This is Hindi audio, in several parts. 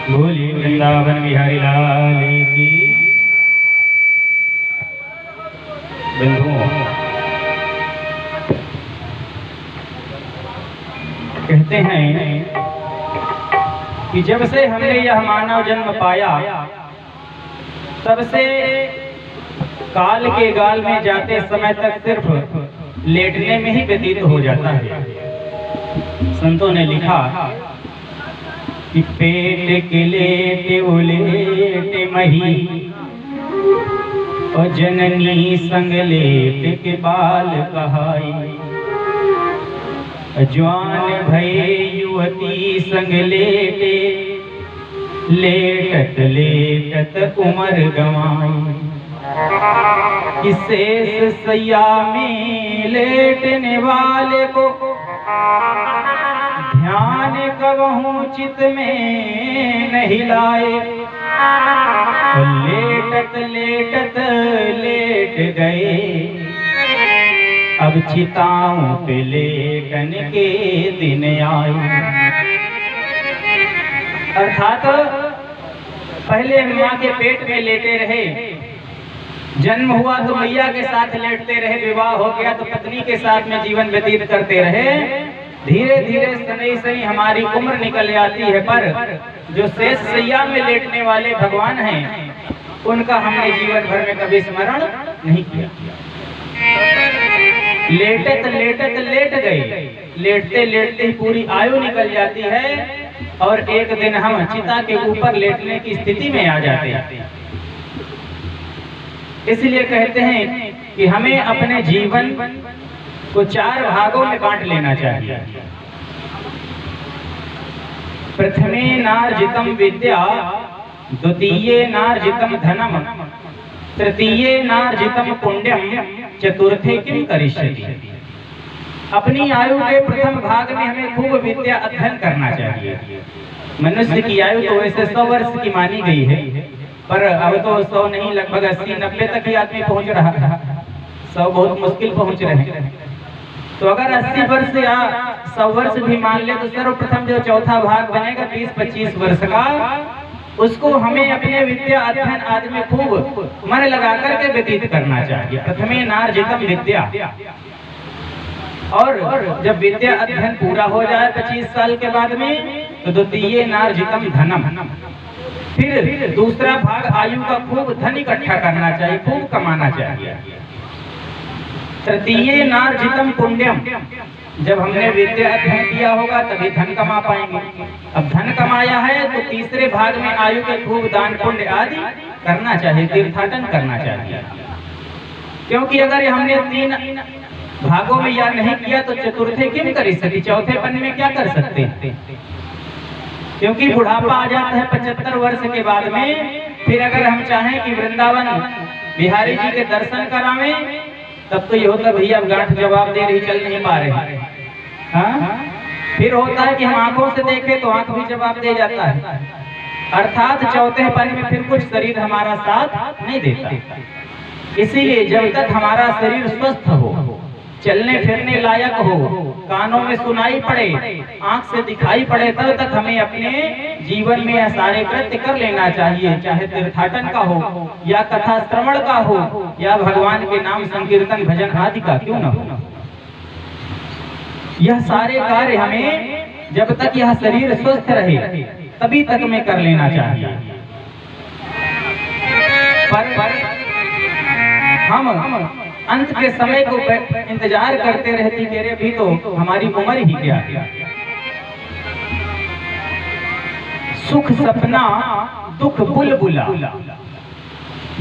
बोलिए वृंदावन बिहारी लाल की। बंधुओं, कहते हैं कि जब से हमने यह मानव जन्म पाया तब से काल के गाल में जाते समय तक सिर्फ लेटने में ही व्यतीत हो जाता है। संतों ने लिखा कि पेट के लेटे उलेटे मही और जननी संग लेट के बाल कहाई, जवान भये युवती संग लेटे लेटत लेटत उमर गंवाई। कि शेष सैया में लेटने वाले को ध्यान कबहू चित में नहीं लाए। लेटत लेटत लेट गए, अब चिताओं पे लेटन के दिन आए। अर्थात पहले माँ के पेट में लेटे रहे, जन्म हुआ तो मैया के साथ लेटते रहे, विवाह हो गया तो पत्नी के साथ में जीवन व्यतीत करते रहे। धीरे धीरे सनई सनई हमारी उम्र निकल जाती है, पर जो शेष सैया में लेटने वाले भगवान हैं उनका हमने जीवन भर में कभी स्मरण नहीं किया। लेटत लेटत लेट गए, लेटते लेटते पूरी आयु निकल जाती है और एक दिन हम चिता के ऊपर लेटने की स्थिति में आ जाते हैं। इसलिए कहते हैं कि हमें अपने जीवन को 4 भागों में बांट लेना चाहिए। प्रथमे नार्जितम विद्या, द्वितीये नार्जितम धनम, तृतीये नार्जितम पुण्यम, चतुर्थे किम करिष्यति। अपनी आयु के प्रथम भाग में हमें खूब विद्या अध्ययन करना चाहिए। मनुष्य की आयु तो वैसे 100 वर्ष की मानी गई है, पर अब तो 100 नहीं, लगभग 80-90 तक ही आदमी पहुंच रहा है। 100 बहुत मुश्किल पहुंच रहे हैं। तो अगर 80 वर्ष या 100 वर्ष भी मान ले तो सर्वप्रथम जो चौथा भाग बनेगा 20-25 वर्ष का, उसको हमें अपने विद्या अध्ययन आदि में खूब मन लगा करके व्यतीत करना चाहिए। प्रथमे नार्जितम विद्या, और जब विद्या अध्ययन पूरा हो जाए 25 साल के बाद में तो द्वितीये नार्जितम धनम, फिर दूसरा भाग आयु का खूब धन इकट्ठा करना चाहिए, खूब कमाना चाहिए। तृतीये नार्जितम पुण्यम, जब हमने विद्या अध्ययन किया होगा तभी धन कमा पाएंगे। अब धन कमाया है तो तीसरे भाग में आयु के खूब दान पुण्य आदि करना चाहिए, तीर्थाटन करना चाहिए। क्योंकि अगर हमने 3 भागों में यह नहीं किया तो चतुर्थे किम करिष्यति, चौथे पन्ने में क्या कर सकते हैं। क्योंकि बुढ़ापा आ जाता है 75 वर्ष के बाद में। फिर अगर हम चाहें कि वृंदावन बिहारी जी के दर्शन करावें, तब तो ये होता भैया अब गांठ जवाब दे रही, चल नहीं पा रहे। हाँ, फिर होता है कि हम आंखों से देखें तो आंख भी जवाब दे जाता है। अर्थात चौथे पन में फिर कुछ शरीर हमारा साथ नहीं देता। इसीलिए जब तक हमारा शरीर स्वस्थ हो, चलने फिरने लायक हो, कानों में सुनाई पड़े, आंख से दिखाई पड़े, तब तक हमें अपने जीवन में यह सारे कृत्य कर लेना चाहिए। चाहे तीर्थाटन का हो या कथा श्रवण का हो या भगवान के नाम संकीर्तन भजन आदि का क्यों न हो, यह सारे कार्य हमें जब तक यह शरीर स्वस्थ रहे तभी तक में कर लेना चाहिए। पर हम अंत के समय को इंतजार करते रहती कि अरे अभी तो हमारी उम्र ही क्या है। सुख सपना दुख बुलबुला,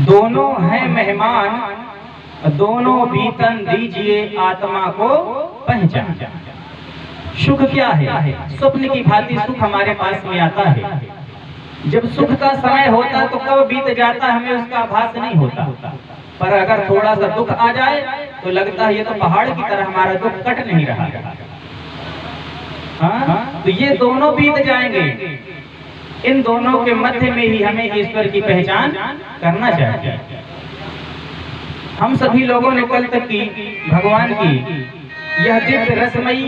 दोनों हैं मेहमान, दोनों बीतन दीजिए आत्मा को पहचान। सुख क्या है? स्वप्न की भांति सुख हमारे पास में आता है। जब सुख का समय होता है तो कब बीत जाता हमें उसका आभास नहीं होता। पर अगर थोड़ा सा दुख आ जाए तो लगता है ये तो पहाड़ की तरह हमारा दुख कट नहीं रहा। हाँ, तो ये दोनों बीत जाएंगे। इन दोनों के मध्य में ही हमें ईश्वर की पहचान करना चाहिए। हम सभी लोगों ने कल तक की भगवान की यह दिव्य रसमयी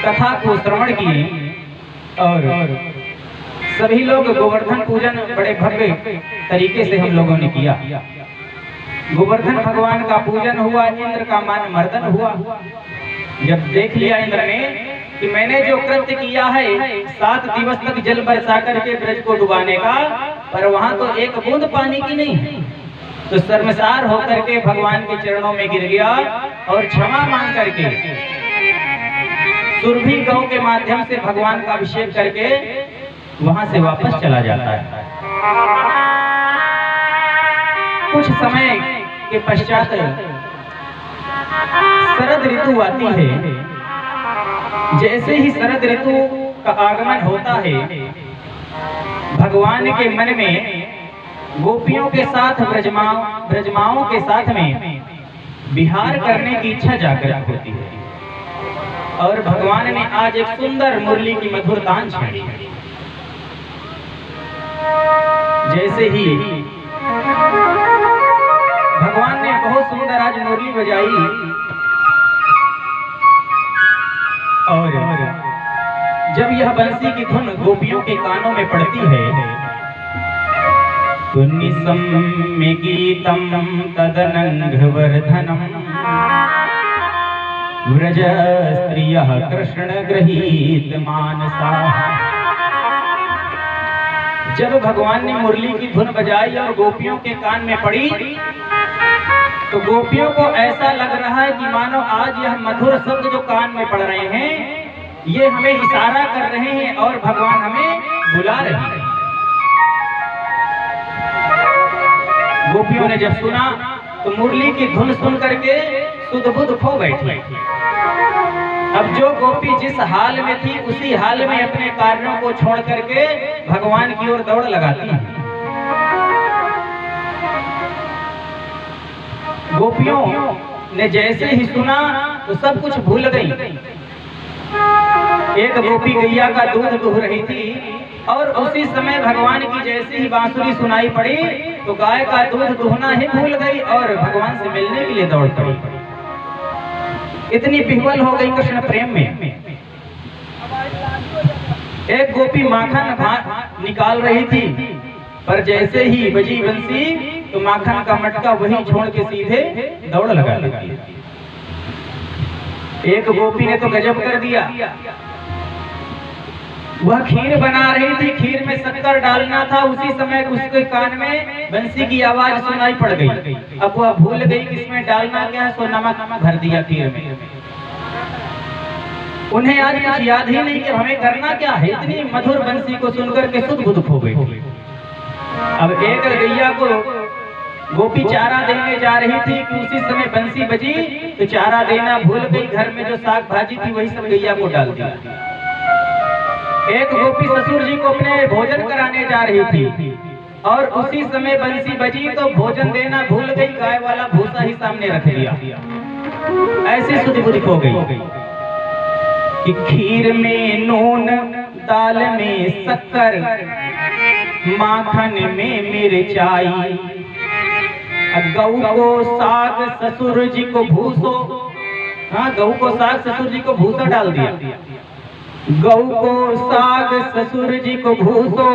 कथा को श्रवण किए और सभी लोग गोवर्धन पूजन बड़े भव्य तरीके से हम लोगों ने किया। गोवर्धन भगवान का पूजन हुआ, इंद्र का मान मर्दन हुआ। जब देख लिया इंद्र ने कि मैंने जो कृत्य किया है 7 दिवस तक जल बरसा करके ब्रज को डुबाने का, पर वहां तो एक बूंद पानी की नहीं है, तो शर्मसार होकर के भगवान के चरणों में गिर गया और क्षमा मांग करके सुरभि गौ के माध्यम से भगवान का अभिषेक करके वहां से वापस चला जाता है। कुछ समय के पश्चात शरद ऋतु आती है। जैसे ही शरद ऋतु का आगमन होता है, भगवान के मन में गोपियों के साथ ब्रजमाओं के साथ में विहार करने की इच्छा जागृत होती है और भगवान ने आज एक सुंदर मुरली की मधुर तान छेड़ी। जैसे ही भगवान ने बहुत सुंदर आज मुरली बजाई और जब यह बंसी की धुन गोपियों के कानों में पड़ती है तो निसम्य गीतम तदनंघवर्धनम व्रज स्त्रियः कृष्ण गृहीत मानसा। जब भगवान ने मुरली की धुन बजाई और गोपियों के कान में पड़ी तो गोपियों को ऐसा लग रहा है कि मानो आज यह मधुर शब्द जो कान में पड़ रहे हैं ये हमें इशारा कर रहे हैं और भगवान हमें बुला रहे हैं। गोपियों ने जब सुना तो मुरली की धुन सुन करके सुध बुध खो बैठी। अब जो गोपी जिस हाल में थी उसी हाल में अपने कार्यों को छोड़ करके भगवान की ओर दौड़ लगाती है। गोपियों ने जैसे ही सुना तो सब कुछ भूल गई। एक गोपी गैया का दूध दुह रही थी और उसी समय भगवान की जैसे ही बांसुरी सुनाई पड़ी तो गाय का दूध दुहना ही भूल गई और भगवान से मिलने के लिए दौड़ पड़ी। इतनी विह्वल हो गई कृष्ण प्रेम में। एक गोपी माखन निकाल रही थी पर जैसे ही बजी बंसी तो माखन का मटका वही छोड़ के सीधे दौड़ लगा लगी। एक गोपी ने तो गजब कर दिया। वह खीर बना रही थी, खीर में शक्कर डालना था, उसी समय उसके कान में बंसी की आवाज सुनाई पड़ गई। अब वह भूल गई कि इसमें डालना क्या है, तो नमक भर दिया खीर में। उन्हें आज कुछ याद ही नहीं कि हमें करना क्या है। इतनी मधुर बंसी को सुनकर के सुध बुध खो गई। अब एक गैया को गोपी चारा देने जा रही थी कि उसी समय बंसी बजी तो चारा देना भूल गई। घर में जो साग भाजी थी वही सब गैया को डाल दिया। एक गोपी ससुर जी को अपने भोजन कराने जा रही थी और उसी समय बंसी बजी तो भोजन देना भूल गई। गाय वाला भूसा ही सामने रख दिया। ऐसी सुध बुध खो गई कि खीर में नून, दाल में शक्कर, माखन में मिर्चाई, गऊ को साग ससुर जी को भूसो। हाँ, गऊ को साग ससुर जी को भूसा डाल दिया। गऊ को साग ससुर जी को भूसो,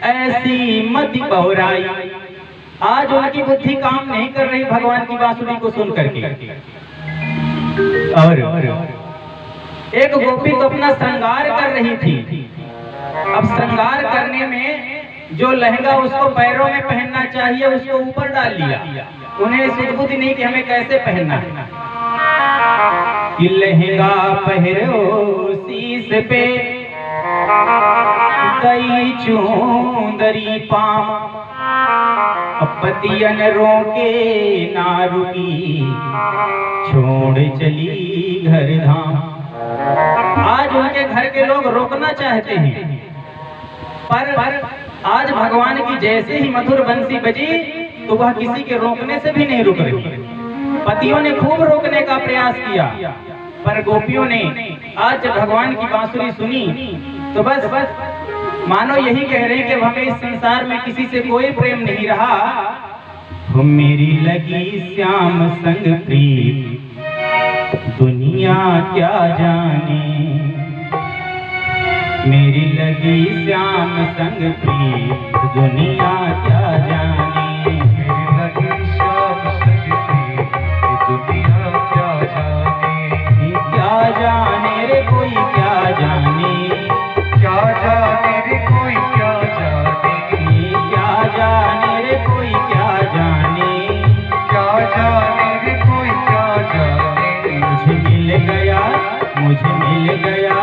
ऐसी मति बहुराई। आज उनकी बुद्धि काम नहीं कर रही भगवान की बांसुरी को सुन करके। और एक गोपी तो अपना श्रृंगार कर रही थी। अब श्रृंगार करने में जो लहंगा उसको पैरों में पहनना चाहिए उसको ऊपर डाल लिया। उन्हें सुध-बुध नहीं कि हमें कैसे पहनना है। कि लहंगा पहरो शीश पे, दई चूंदरी पाम, पतियन रोके ना रुकी, छोड़ चली घर धाम। आज उनके घर के लोग रोकना चाहते हैं पर आज भगवान की जैसे ही मधुर बंसी बजी तो वह किसी के रोकने से भी नहीं रुक रही। पतियों ने खूब रोकने का प्रयास किया पर गोपियों ने आज जब भगवान की बांसुरी सुनी तो बस मानो यही कह रहे हैं कि हमें इस संसार में किसी से कोई प्रेम नहीं रहा। मेरी लगी श्याम संग प्रीत, दुनिया क्या जाने। मेरी लगी श्याम संग प्रीत दुनिया क्या जाने। मेरी लगी शाम संग प्रीत दुनिया क्या जाने। क्या जाने रे कोई क्या जाने। क्या जाने रे कोई क्या जाने। क्या जाने रे कोई क्या जाने। क्या जाने रे कोई क्या जाने। मुझे मिल गया, मुझे मिल गया,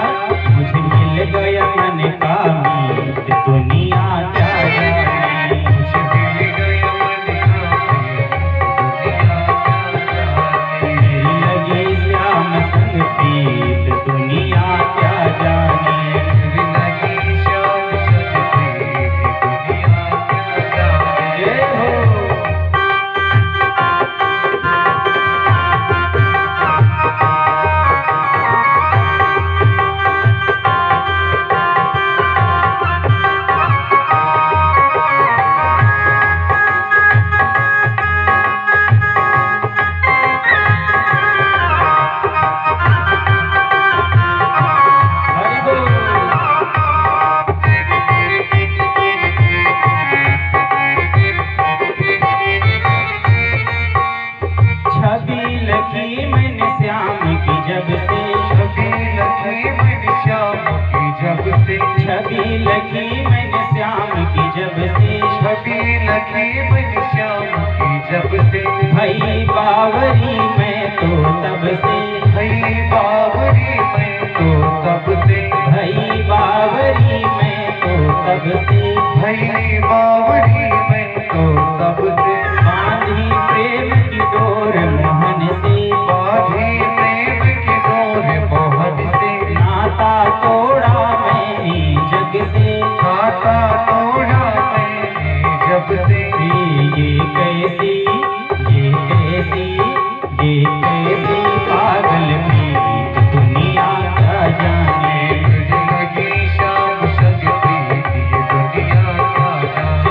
मुझे मिल गया मन का मीत दुनिया क्या जाने। मुझे मिल गया मन का मीत दुनिया क्या जाने। मेरी लगी श्याम संग प्रीत दुनिया क्या जाने। मेरी लगी शाम संग प्रीत दुनिया क्या जाने। जय हो। हरि बोल। छवि लगी मैंने श्याम की जब से। छवि लगी मैंने श्याम की जब से। छवि लगी मैंने श्याम की जब से। छवि लगी मैंने श्याम की जब से। भई बावरी मैं तो तब से। भई बावरी मैं तो तब से। भई बावरी मैं तो तब से। भई बावरी मैं तो तब से। बांधी प्रेम की डोर मोहन से। बांधी प्रेम की डोर मोहन से। नाता तोड़ा मैंने जग से। नाता तोड़ा मैंने जब से। ये कैसी, ये कैसी, ये कैसी पागल प्रीत दुनिया क्या जाने। मुझे लगी शाम संग प्रीत ये दुनिया क्या जाने।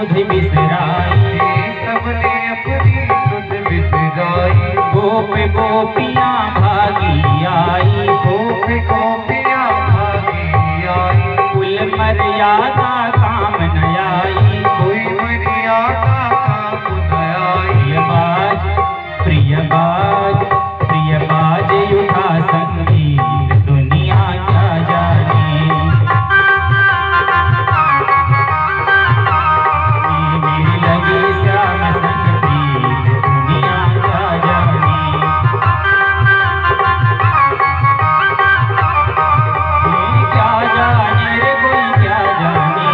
सुध बिसराई, सबने अपनी सुध बिसराई। गोप गोपियां भागी आई, गोप गोपियां भागी आई। कुल मर्यादा काम न आई, कोई मर्यादा काम न आई। प्रियबाज प्रियबाज उठा संगीत दुनिया क्या जाने। मेरी लगी श्याम संग प्रीत दुनिया क्या जाने। क्या जाने रे कोई क्या जाने,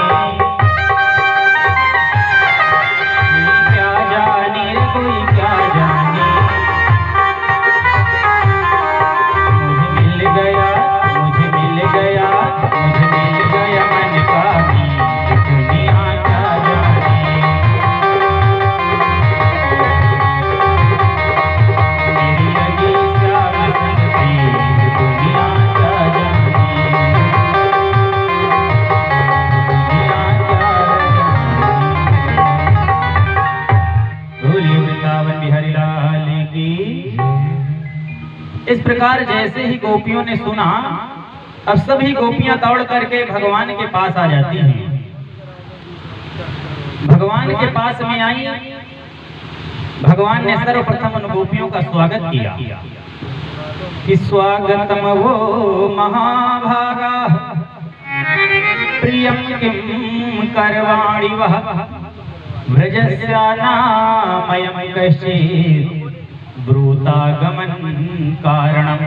क्या जाने रे कोई क्या जाने। मुझे मिल गया मन का मीत दुनिया क्या जाने। मेरी लगी श्याम संग प्रीत दुनिया क्या जाने। दुनिया क्या जाने। बोलिए वृंदावन बिहारी लाल की। इस प्रकार जैसे ही गोपियों ने सुना, अब सभी गोपियां दौड़ करके भगवान के पास आ जाती हैं। भगवान के पास में आई, भगवान ने सर्वप्रथम उन गोपियों का स्वागत किया कि स्वागतम वो महाभागा प्रियम किम करवाणि वह व्रजस्यानामयं कश्चित् ब्रूतागमन कारणम।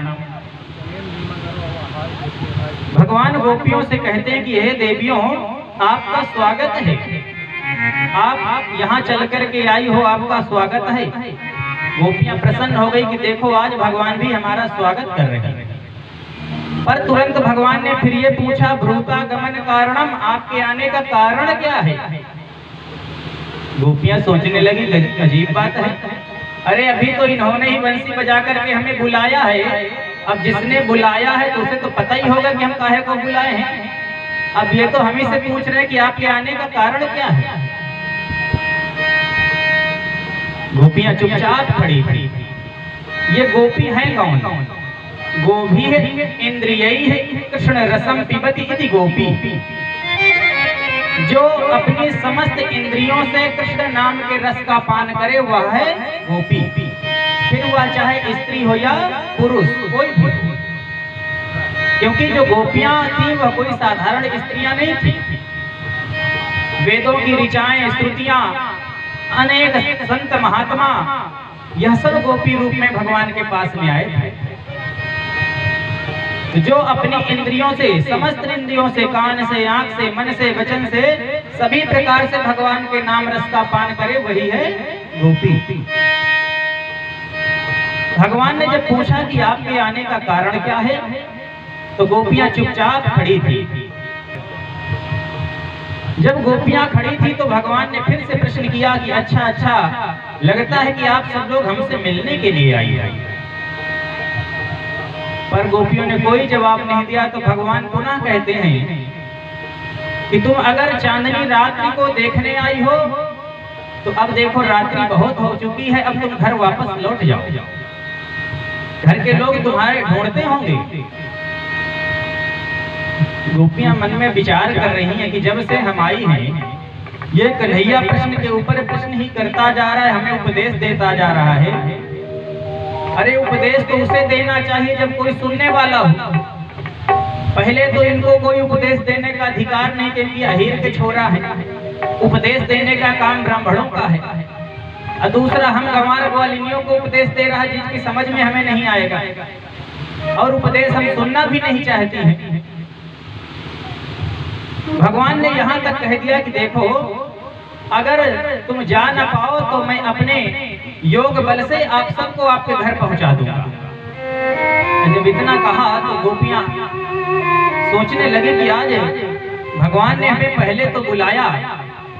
भगवान गोपियों से कहते हैं कि हे देवियों, आपका स्वागत है, आप यहाँ चल करके आई हो, आपका स्वागत है। गोपियां प्रसन्न हो गई कि देखो आज भगवान भी हमारा स्वागत कर रहे हैं। पर तुरंत भगवान ने फिर ये पूछा, ब्रूतागमन कारणम, आपके आने का कारण क्या है। गोपियां सोचने लगी अजीब बात है, अरे अभी तो इन्होंने ही बंसी बजा करके हमें बुलाया है, अब जिसने बुलाया है तो उसे तो पता ही होगा कि हम काहे को बुलाए हैं। अब ये तो हम ही से पूछ रहे हैं कि आपके आने का कारण क्या है। गोपियां चुपचाप खड़ी थी। ये गोपी है कौन? गोभी है, इंद्रियई है, कृष्ण रसम पिबती इति गोपी। जो अपनी समस्त इंद्रियों से कृष्ण नाम के रस का पान करे वह है गोपी। फिर वह चाहे स्त्री हो या पुरुष, कोई भी। क्योंकि जो गोपियां थी वह कोई साधारण स्त्रियां नहीं थी। वेदों की ऋचाएं, श्रुतियां, अनेक संत महात्मा, यह सब गोपी रूप में भगवान के पास में आए थे। जो अपनी इंद्रियों से, समस्त इंद्रियों से, कान से, आंख से, मन से, वचन से, सभी प्रकार से भगवान के नाम रस का पान करे वही है गोपी। भगवान ने जब पूछा कि आपके आने का कारण क्या है, तो गोपियां चुपचाप खड़ी थी। जब गोपियां खड़ी थी तो भगवान ने फिर से प्रश्न किया कि अच्छा, लगता है कि आप सब लोग हमसे मिलने के लिए आई। पर गोपियों ने कोई जवाब नहीं दिया। तो भगवान पुनः कहते हैं कि तुम अगर चांदनी रात्रि को देखने आई हो तो अब देखो रात्रि बहुत हो चुकी है, अब तुम घर वापस लौट जाओ। घर के लोग तुम्हारे ढूंढते होंगे। गोपियां मन में विचार कर रही हैं कि जब से हम आई हैं, ये कन्हैया प्रश्न के ऊपर प्रश्न ही करता जा रहा है, हमें उपदेश देता जा रहा है। अरे उपदेश तो उसे देना चाहिए जब कोई सुनने वाला हो। पहले तो इनको कोई उपदेश देने का अधिकार नहीं, क्योंकि अहीर के छोरा है। उपदेश देने का काम ब्राह्मणों का है। और दूसरा, हम गंवार ग्वालिनियों को उपदेश दे रहा है जिसकी समझ में हमें नहीं आएगा, और उपदेश हम सुनना भी नहीं चाहते हैं। भगवान ने यहाँ तक कह दिया कि देखो, अगर तुम जा ना पाओ तो मैं अपने योग बल से आप सबको आपके घर पहुंचा दूंगा। जब इतना कहा तो गोपियां सोचने लगे कि आज भगवान ने हमें पहले तो बुलाया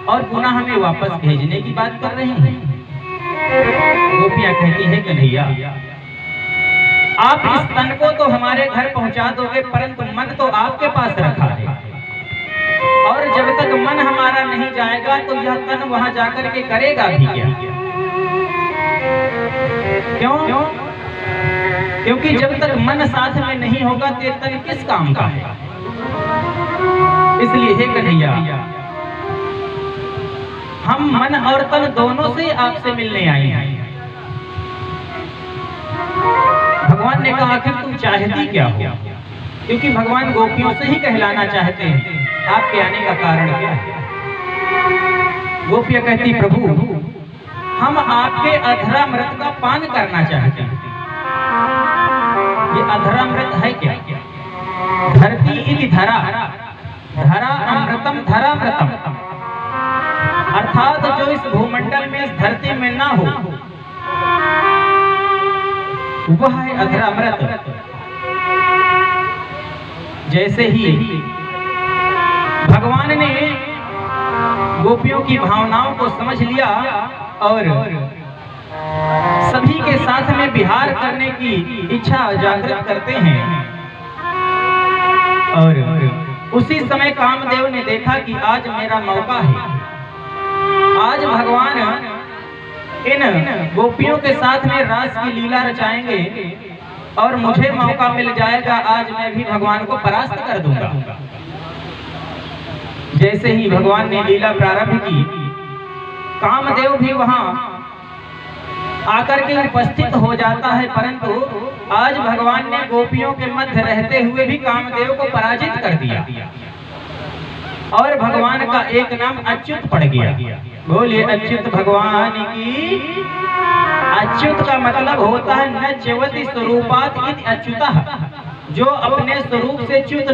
और पुनः हमें वापस भेजने की बात कर रहे हैं। गोपियां कहती है कन्हैया, आप इस तन को तो हमारे घर पहुंचा दोगे, परंतु मन तो आपके पास रखा है। और जब तक मन हमारा नहीं जाएगा तो यह तन वहां जाकर के करेगा भी क्या? क्यों? क्योंकि जब तक मन साथ में नहीं होगा तो ये तन किस काम का है? इसलिए हे कन्हैया, हम मन और तन दोनों से आपसे मिलने आए हैं। भगवान ने कहा आखिर तुम चाहती क्या हो? क्योंकि भगवान गोपियों से ही कहलाना चाहते हैं। आपके आने का कारण क्या है? गोपियां कहती प्रभु हम आपके अधरामृत का पान करना चाहते हैं। ये अधरामृत है क्या? धरती इति धरा, धरा अमृतम धरामृतम, अर्थात जो इस भूमंडल में, इस धरती में ना हो वह है अधरामृत। जैसे ही भगवान ने गोपियों की भावनाओं को समझ लिया और सभी के साथ में विहार करने की इच्छा जागृत करते हैं, और उसी समय कामदेव ने देखा कि आज मेरा मौका है। आज भगवान इन गोपियों के साथ में रास की लीला रचाएंगे और मुझे मौका मिल जाएगा, आज मैं भी भगवान को परास्त कर दूंगा। जैसे ही भगवान ने लीला प्रारंभ की, कामदेव भी वहां आकर के उपस्थित हो जाता है, परंतु आज भगवान ने गोपियों के मध्य रहते हुए भी कामदेव को पराजित कर दिया और भगवान का एक नाम अच्युत पड़ गया। बोलिए अच्युत भगवान की। अच्युत का मतलब होता है न च्यवति स्वरूपात् इति अच्युतः, जो अपने स्वरूप से च्युत